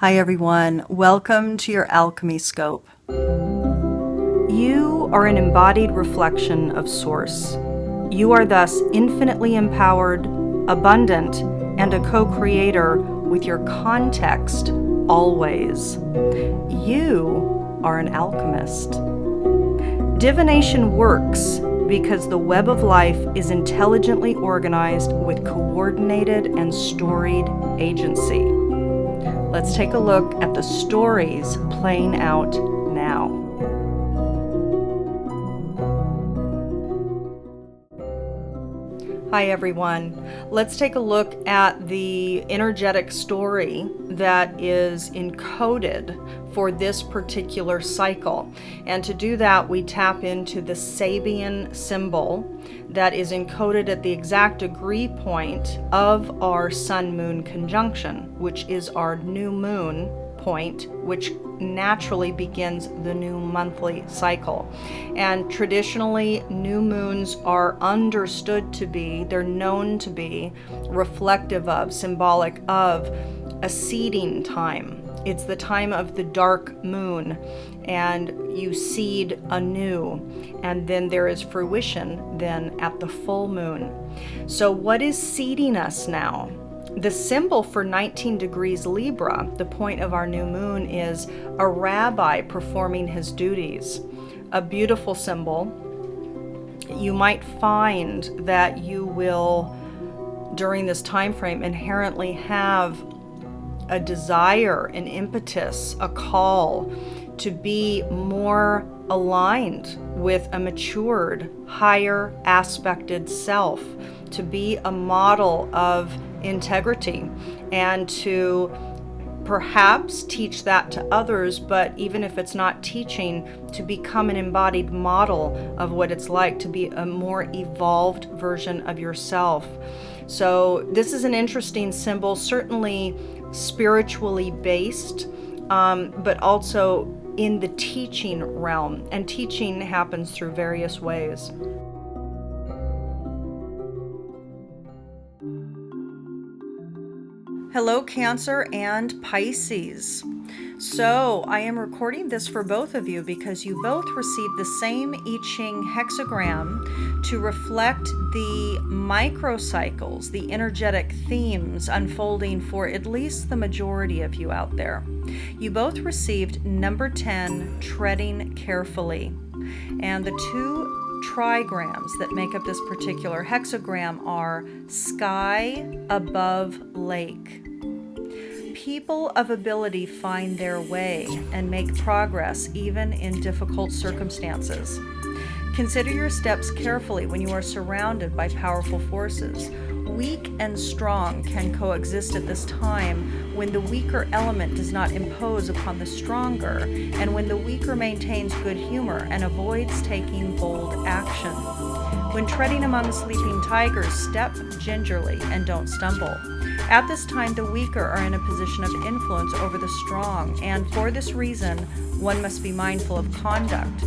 Hi everyone, welcome to your Alchemy Scope. You are an embodied reflection of Source. You are thus infinitely empowered, abundant, and a co-creator with your context always. You are an alchemist. Divination works because the web of life is intelligently organized with coordinated and storied agency. Let's take a look at the stories playing out now. Hi everyone. Let's take a look at the energetic story that is encoded for this particular cycle. And to do that, we tap into the Sabian symbol that is encoded at the exact degree point of our Sun-Moon conjunction, which is our new moon point, which naturally begins the new monthly cycle. And traditionally, new moons are understood to be, they're known to be reflective of, symbolic of a seeding time. It's the time of the dark moon, and you seed anew, and then there is fruition then at the full moon. So what is seeding us now? The symbol for 19 degrees Libra, the point of our new moon, is a rabbi performing his duties. A beautiful symbol. You might find that you will, during this time frame, inherently have a desire, an impetus, a call to be more aligned with a matured, higher aspected self, to be a model of integrity, and to perhaps teach that to others, but even if it's not teaching, to become an embodied model of what it's like to be a more evolved version of yourself. So this is an interesting symbol, certainly spiritually based, but also in the teaching realm, and teaching happens through various ways. Hello, Cancer and Pisces. So I am recording this for both of you because you both received the same I Ching hexagram to reflect the microcycles, the energetic themes unfolding for at least the majority of you out there. You both received number 10, treading carefully. And the two trigrams that make up this particular hexagram are sky above lake. People of ability find their way and make progress even in difficult circumstances. Consider your steps carefully when you are surrounded by powerful forces. Weak and strong can coexist at this time when the weaker element does not impose upon the stronger, and when the weaker maintains good humor and avoids taking bold action. When treading among sleeping tigers, step gingerly and don't stumble. At this time, the weaker are in a position of influence over the strong, and for this reason, one must be mindful of conduct.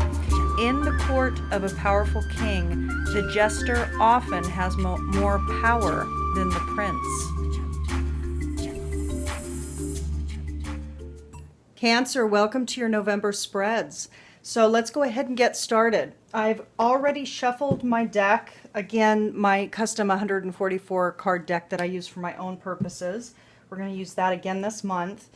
In the court of a powerful king, the jester often has more power than the prince. Cancer, welcome to your November spreads. So let's go ahead and get started. I've already shuffled my deck. Again, my custom 144 card deck that I use for my own purposes. We're going to use that again this month.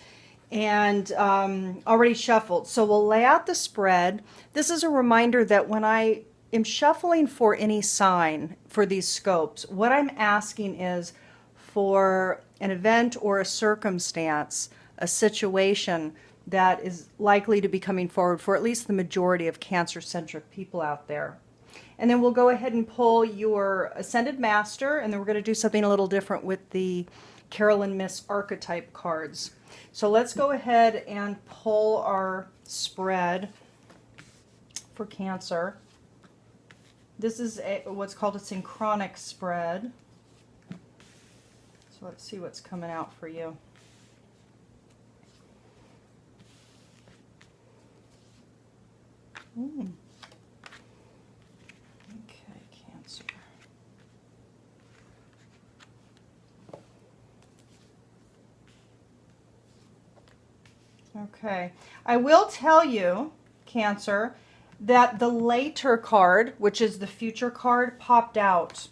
And already shuffled. So we'll lay out the spread. This is a reminder that when I am shuffling for any sign for these scopes, what I'm asking is for an event or a circumstance, a situation that is likely to be coming forward for at least the majority of Cancer-centric people out there. And then we'll go ahead and pull your Ascended Master, and then we're going to do something a little different with the Carolyn Miss Archetype cards. So let's go ahead and pull our spread for Cancer. This is what's called a Synchronic spread. So let's see what's coming out for you. Okay, Cancer. Okay. I will tell you, Cancer, that the later card, which is the future card, popped out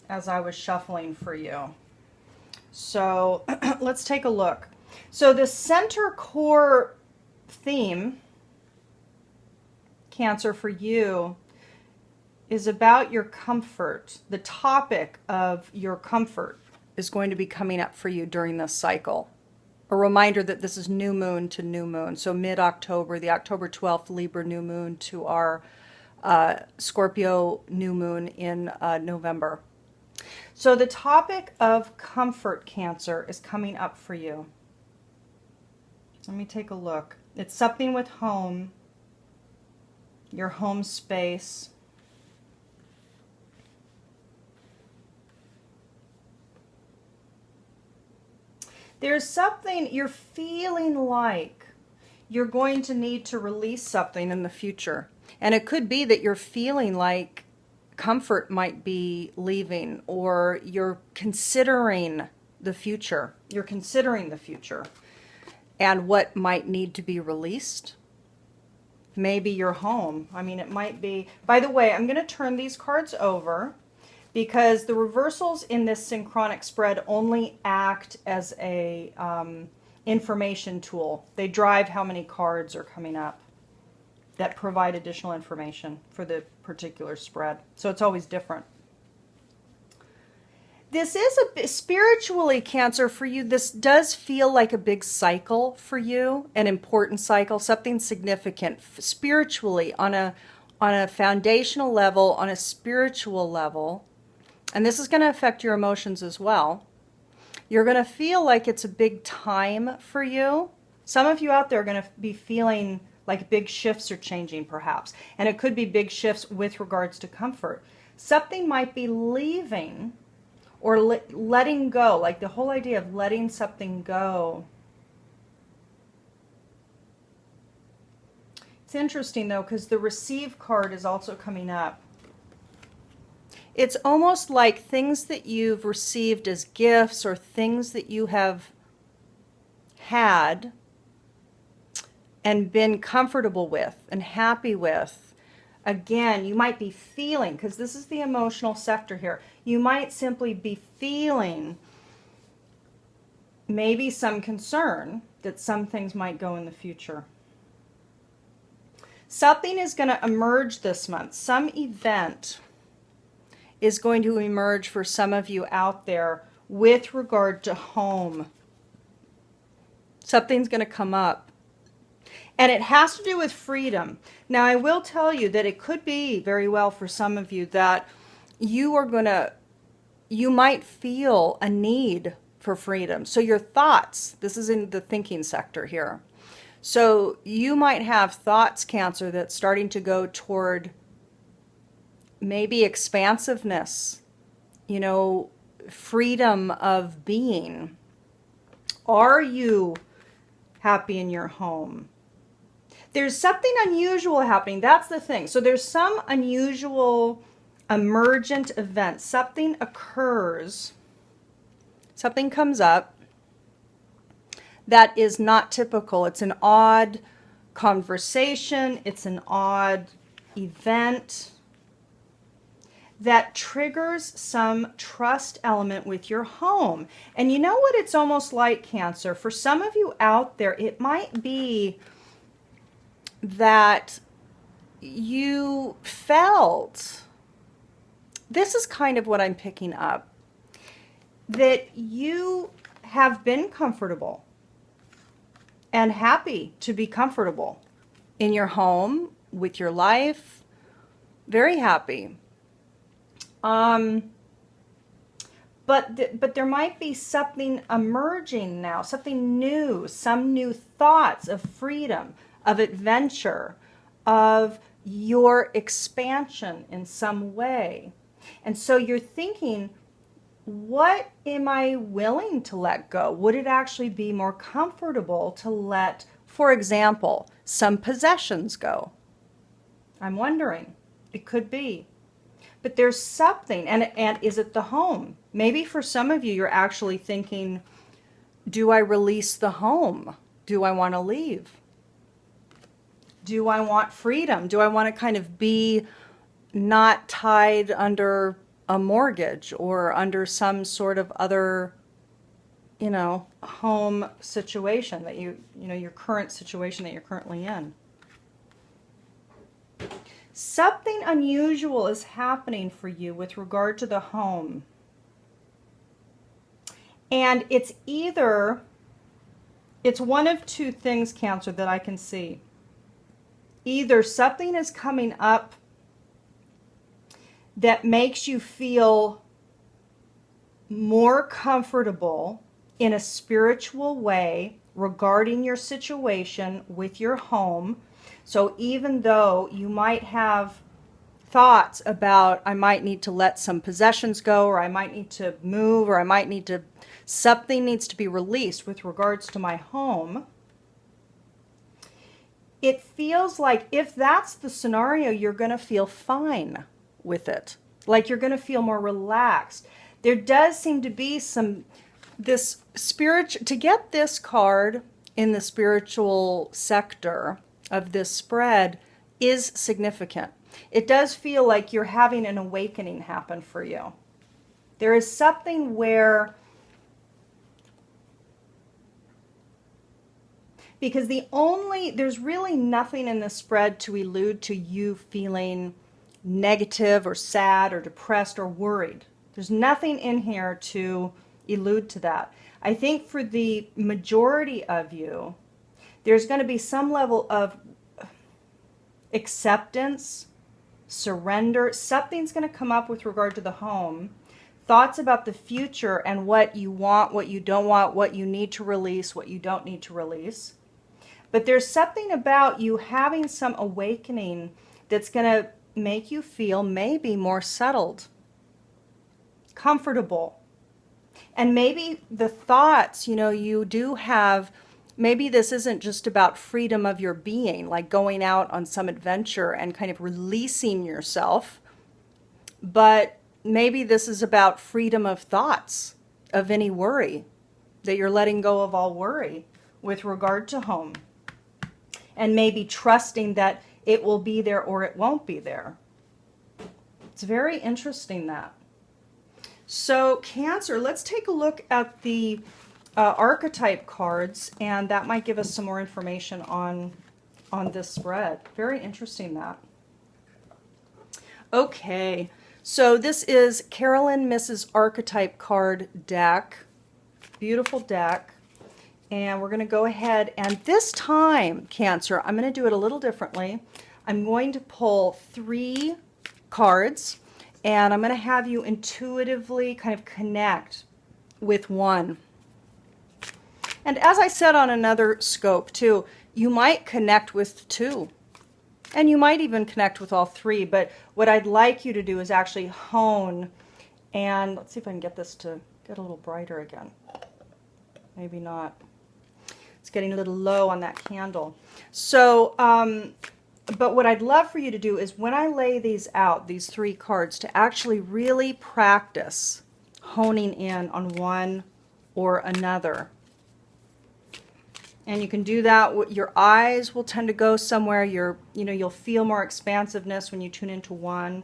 as I was shuffling for you. So let's take a look. So the center core theme, Cancer, for you is about your comfort. The topic of your comfort is going to be coming up for you during this cycle. A reminder that this is new moon to new moon. So mid-October, the October 12th Libra new moon to our Scorpio new moon in November. So the topic of comfort, Cancer, is coming up for you. Let me take a look. It's something with home, your home space. There's something you're feeling like you're going to need to release something in the future. And it could be that you're feeling like comfort might be leaving, or you're considering the future. You're considering the future and what might need to be released. Maybe your home. I mean, it might be. By the way, I'm going to turn these cards over, because the reversals in this synchronic spread only act as a information tool. They drive how many cards are coming up that provide additional information for the particular spread. So it's always different. This is spiritually, Cancer, for you. This does feel like a big cycle for you, an important cycle, something significant spiritually on a foundational level, on a spiritual level. And this is going to affect your emotions as well. You're going to feel like it's a big time for you. Some of you out there are going to be feeling like big shifts are changing, perhaps. And it could be big shifts with regards to comfort. Something might be leaving or letting go, like the whole idea of letting something go. It's interesting, though, because the receive card is also coming up. It's almost like things that you've received as gifts or things that you have had and been comfortable with and happy with. Again, you might be feeling, because this is the emotional sector here, you might simply be feeling maybe some concern that some things might go in the future. Something is going to emerge this month. Some event is going to emerge for some of you out there with regard to home. Something's going to come up. And it has to do with freedom. Now, I will tell you that it could be very well for some of you that you might feel a need for freedom. So your thoughts, this is in the thinking sector here. So you might have thoughts, Cancer, that's starting to go toward maybe expansiveness, freedom of being. Are you happy in your home? There's something unusual happening. That's the thing. So there's some unusual emergent event. Something occurs. Something comes up that is not typical. It's an odd conversation. It's an odd event that triggers some trust element with your home. And you know what it's almost like, Cancer? For some of you out there, it might be that you felt, this is kind of what I'm picking up, that you have been comfortable and happy to be comfortable in your home, with your life, very happy. But there might be something emerging now, something new, some new thoughts of freedom, of adventure, of your expansion in some way. And so you're thinking, what am I willing to let go? Would it actually be more comfortable to let, for example, some possessions go? I'm wondering. It could be. But there's something, and is it the home? Maybe for some of you, you're actually thinking, do I release the home? Do I want to leave? Do I want freedom? Do I want to kind of be not tied under a mortgage or under some sort of other, home situation that your current situation that you're currently in? Something unusual is happening for you with regard to the home. And it's one of two things, Cancer, that I can see. Either something is coming up that makes you feel more comfortable in a spiritual way regarding your situation with your home. So even though you might have thoughts about, I might need to let some possessions go, or I might need to move, or something needs to be released with regards to my home, it feels like if that's the scenario, you're going to feel fine with it. Like you're going to feel more relaxed. There does seem to be this spiritual, to get this card in the spiritual sector of this spread is significant. It does feel like you're having an awakening happen for you. There is something where, because there's really nothing in the spread to allude to you feeling negative or sad or depressed or worried. There's nothing in here to allude to that. I think for the majority of you, there's going to be some level of acceptance, surrender. Something's going to come up with regard to the home. Thoughts about the future and what you want, what you don't want, what you need to release, what you don't need to release. But there's something about you having some awakening that's going to make you feel maybe more settled, comfortable. And maybe the thoughts, you do have, maybe this isn't just about freedom of your being, like going out on some adventure and kind of releasing yourself, but maybe this is about freedom of thoughts, of any worry, that you're letting go of all worry with regard to home. And maybe trusting that it will be there or it won't be there. It's very interesting, that. So Cancer, let's take a look at the archetype cards, and that might give us some more information on this spread. Very interesting, that. Okay, so this is Carolyn Mrs. Archetype card deck. Beautiful deck. And we're going to go ahead, and this time, Cancer, I'm going to do it a little differently. I'm going to pull 3 cards, and I'm going to have you intuitively kind of connect with one. And as I said on another scope too, you might connect with 2, and you might even connect with all 3, but what I'd like you to do is actually hone, and let's see if I can get this to get a little brighter again. Maybe not. It's getting a little low on that candle. So, but what I'd love for you to do is when I lay these out, these 3 cards, to actually really practice honing in on one or another. And you can do that. Your eyes will tend to go somewhere. You'll feel more expansiveness when you tune into one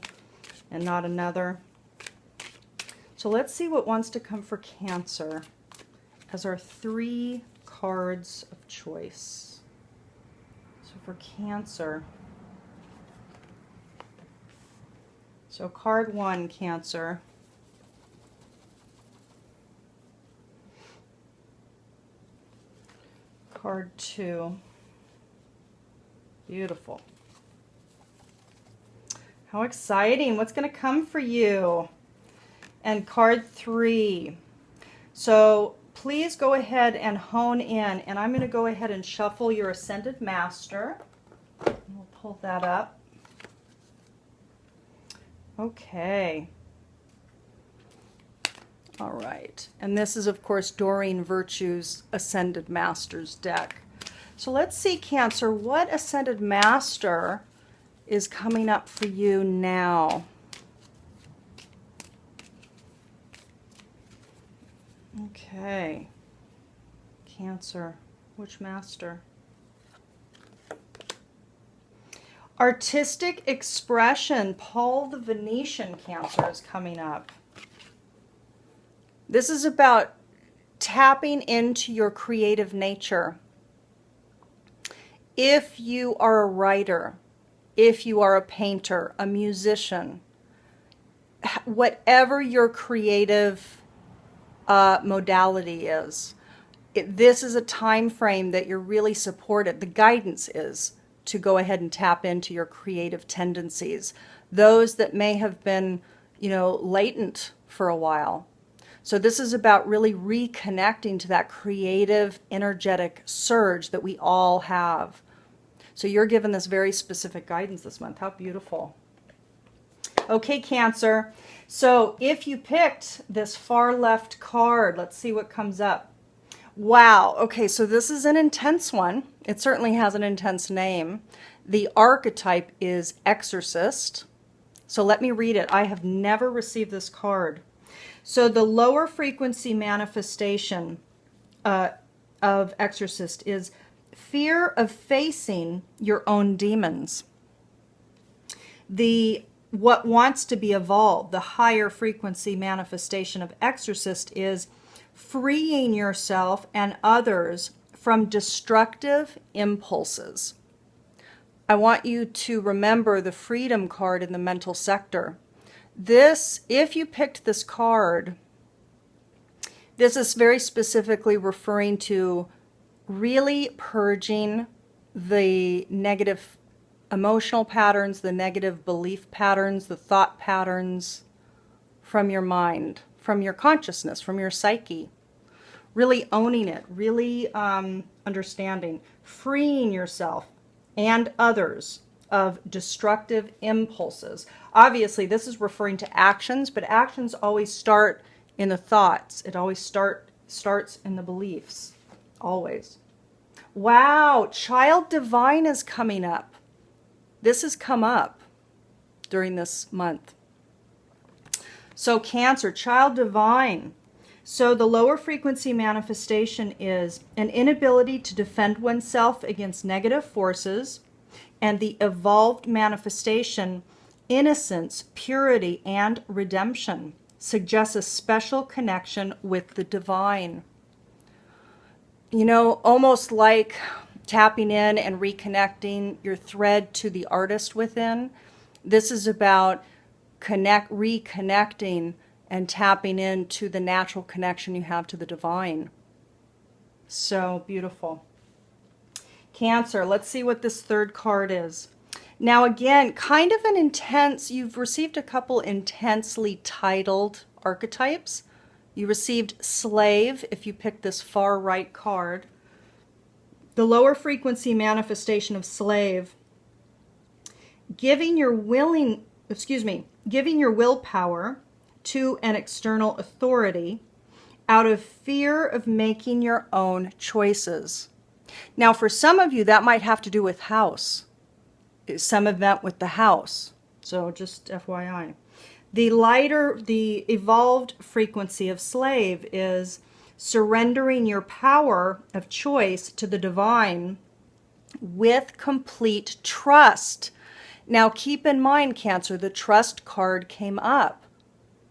and not another. So let's see what wants to come for Cancer as our 3 cards of choice. So for Cancer, so card 1, Cancer. Card 2. Beautiful. How exciting. What's going to come for you? And card 3. So please go ahead and hone in, and I'm going to go ahead and shuffle your Ascended Master. We'll pull that up. Okay. All right. And this is, of course, Doreen Virtue's Ascended Masters deck. So let's see, Cancer, what Ascended Master is coming up for you now? Okay. Cancer. Which master? Artistic expression. Paul the Venetian, Cancer, is coming up. This is about tapping into your creative nature. If you are a writer, if you are a painter, a musician, whatever your creative modality is, this is a time frame that you're really supported. The guidance is to go ahead and tap into your creative tendencies, those that may have been, latent for a while. So this is about really reconnecting to that creative, energetic surge that we all have. So you're given this very specific guidance this month. How beautiful. Okay, Cancer. So if you picked this far left card, let's see what comes up. Wow. Okay, so this is an intense one. It certainly has an intense name. The archetype is Exorcist. So let me read it. I have never received this card. So the lower frequency manifestation of Exorcist is fear of facing your own demons. What wants to be evolved, the higher frequency manifestation of Exorcist, is freeing yourself and others from destructive impulses. I want you to remember the freedom card in the mental sector. This, if you picked this card, this is very specifically referring to really purging the negative emotional patterns, the negative belief patterns, the thought patterns from your mind, from your consciousness, from your psyche. Really owning it, really understanding, freeing yourself and others of destructive impulses. Obviously, this is referring to actions, but actions always start in the thoughts. It always starts in the beliefs. Always. Wow, Child Divine is coming up. This has come up during this month. So Cancer, Child Divine. So the lower frequency manifestation is an inability to defend oneself against negative forces, and the evolved manifestation, innocence, purity, and redemption, suggests a special connection with the divine. Almost like tapping in and reconnecting your thread to the artist within. This is about reconnecting and tapping into the natural connection you have to the divine. So beautiful. Cancer, let's see what this third card is. Now again, kind of an intense, you've received a couple intensely titled archetypes. You received Slave if you picked this far right card. The lower frequency manifestation of Slave, giving your willpower to an external authority out of fear of making your own choices. Now, for some of you, that might have to do with house, some event with the house. So just FYI. The evolved frequency of Slave is surrendering your power of choice to the divine with complete trust. Now, keep in mind, Cancer, the trust card came up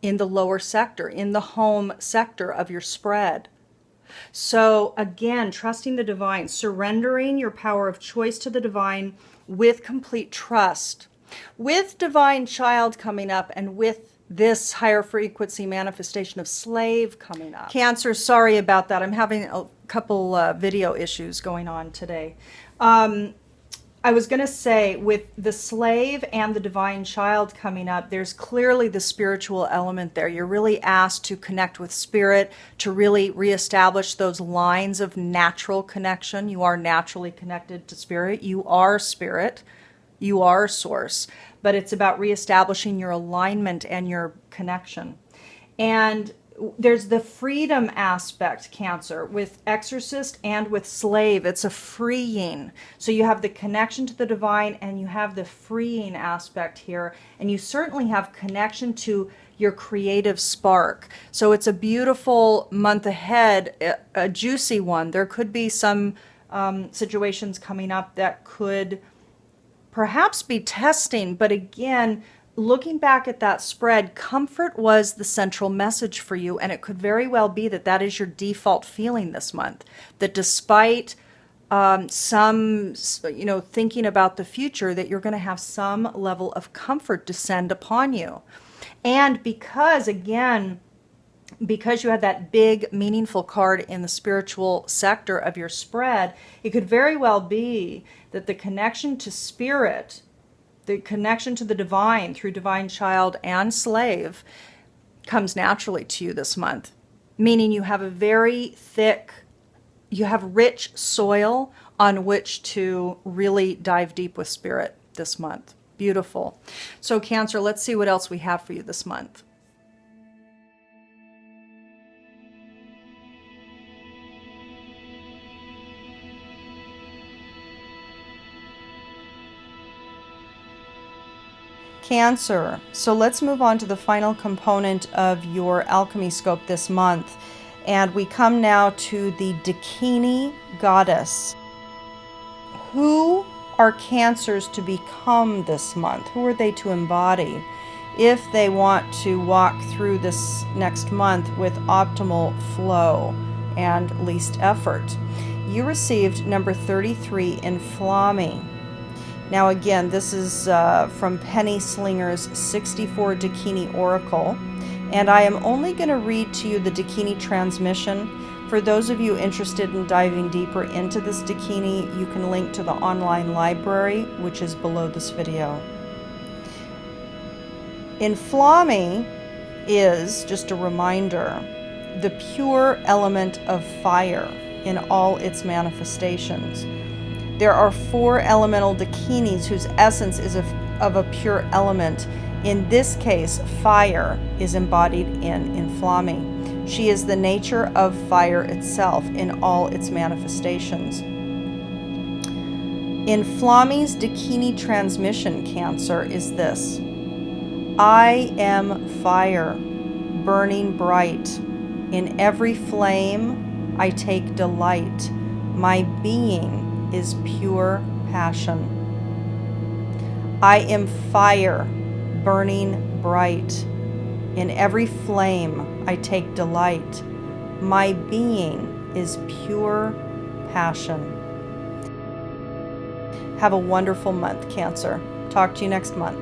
in the lower sector, in the home sector of your spread. So again, trusting the divine, surrendering your power of choice to the divine with complete trust. With Divine Child coming up and with this higher frequency manifestation of Slave coming up. Cancer, sorry about that. I'm having a couple video issues going on today. I was going to say, with the Slave and the Divine Child coming up, there's clearly the spiritual element there. You're really asked to connect with spirit, to really reestablish those lines of natural connection. You are naturally connected to spirit. You are spirit. You are source. But it's about reestablishing your alignment and your connection. And there's the freedom aspect, Cancer, with Exorcist and with Slave. It's a freeing. So you have the connection to the divine and you have the freeing aspect here. And you certainly have connection to your creative spark. So it's a beautiful month ahead, a juicy one. There could be some situations coming up that could perhaps be testing. But again, looking back at that spread, comfort was the central message for you, and it could very well be that that is your default feeling this month, that despite some, thinking about the future, that you're going to have some level of comfort descend upon you. And because you had that big, meaningful card in the spiritual sector of your spread, it could very well be that the connection to spirit, the connection to the divine through divine child and slave, comes naturally to you this month. Meaning you have you have rich soil on which to really dive deep with spirit this month. Beautiful. So Cancer, let's see what else we have for you this month. Cancer. So let's move on to the final component of your alchemy scope this month. And we come now to the Dakini Goddess. Who are Cancers to become this month? Who are they to embody if they want to walk through this next month with optimal flow and least effort? You received number 33 in Flammy. Now again, this is from Penny Slinger's 64 Dakini Oracle, and I am only going to read to you the Dakini transmission. For those of you interested in diving deeper into this Dakini, you can link to the online library, which is below this video. In Flammy is, just a reminder, the pure element of fire in all its manifestations. There are 4 elemental Dakinis whose essence is of a pure element. In this case, fire is embodied in Flammy. She is the nature of fire itself in all its manifestations. In Flammy's Dakini transmission, Cancer, is this: I am fire, burning bright. In every flame I take delight. My being is pure passion. I am fire, burning bright. In every flame I take delight. My being is pure passion. Have a wonderful month, Cancer. Talk to you next month.